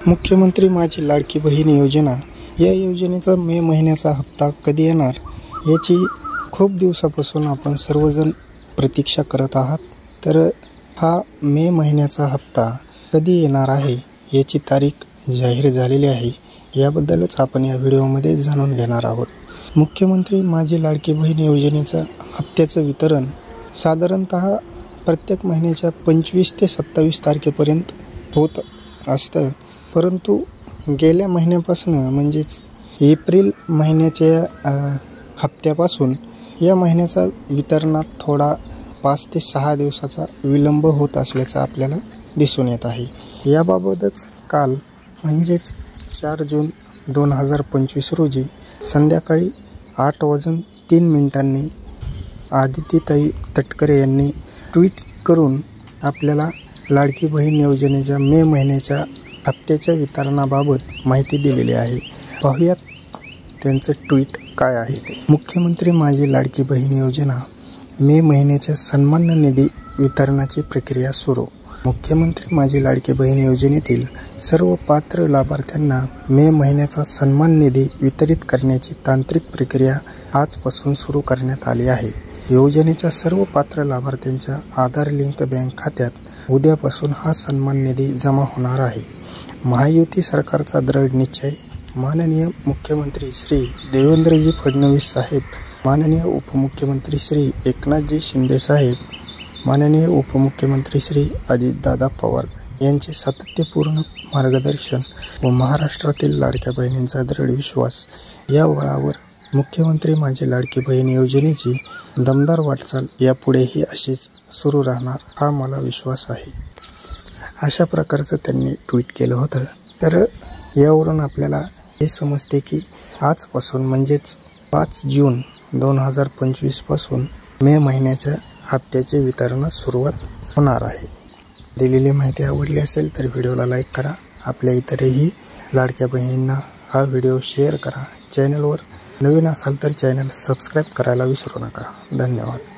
मुख्यमंत्री माझी लाडकी बहीण योजना या योजनेचा मे महिन्याचा हप्ता कधी येणार याची खूप दिवसापासून आपण सर्वजण प्रतीक्षा करत आहात। तर हा मे महिन्याचा हप्ता कधी येणार आहे याची तारीख जाहीर झालेली आहे। याबद्दलच आपण या व्हिडिओमध्ये जाणून घेणार आहोत। मुख्यमंत्री माझी लाडकी बहीण योजनेचा हप्त्याचं वितरण साधारणतः प्रत्येक महिन्याच्या 25 ते 27 तारखेपर्यंत होत असतं, परंतु गेल्या महिन्यापासून म्हणजेच एप्रिल महिन्याच्या हप्त्यापासून या महिन्याचा वितरणात थोडा 5 ते 6 दिवसाचा विलंब होत असल्याचं आपल्याला दिसून येत आहे। याबाबतच काल म्हणजेच 4 जून 2025 रोजी संध्याकाळी 8:03 आदितीताई तटकरे यांनी ट्विट करून आपल्याला लाडकी बहीण योजनेच्या मे महिन्याच्या हप्त्याच्या वितरणाबाबत माहिती दिलेली आहे। पाहूयात त्यांचं ट्विट काय आहे ते। मुख्यमंत्री माझी लाडकी बहीण योजना मे महिन्याच्या सन्मान निधी वितरणाची प्रक्रिया सुरू। मुख्यमंत्री माझी लाडकी बहीण योजनेतील सर्व पात्र लाभार्थ्यांना मे महिन्याचा सन्मान निधी वितरित करण्याची तांत्रिक प्रक्रिया आजपासून सुरू करण्यात आली आहे। योजनेच्या सर्व पात्र लाभार्थ्यांच्या आधार लिंक बँक खात्यात उद्यापासून हा सन्मान निधी जमा होणार आहे। महायुती सरकारचा दृढ निश्चय, माननीय मुख्यमंत्री श्री देवेंद्रजी फडणवीस साहेब, माननीय उपमुख्यमंत्री श्री एकनाथजी शिंदे साहेब, माननीय उपमुख्यमंत्री श्री अजितदादा पवार यांचे सातत्यपूर्ण मार्गदर्शन व महाराष्ट्रातील लाडक्या बहिणींचा दृढ विश्वास या बळावर मुख्यमंत्री माझी लाडकी बहीण योजनेची दमदार वाटचाल यापुढेही अशीच सुरू राहणार हा मला विश्वास आहे। अशा प्रकारचं त्यांनी ट्विट केलं होतं। तर यावरून आपल्याला हे समजते की आजपासून म्हणजेच 5 जून 2025 पासून मे महिन्याच्या हप्त्याचे वितरणास सुरुवात होणार आहे। दिलेली माहिती आवडली असेल तर व्हिडिओला लाईक करा। आपल्या इतरही लाडक्या बहिणींना हा व्हिडिओ शेअर करा। चॅनलवर नवीन असाल तर चॅनल सबस्क्राईब करायला विसरू नका। धन्यवाद।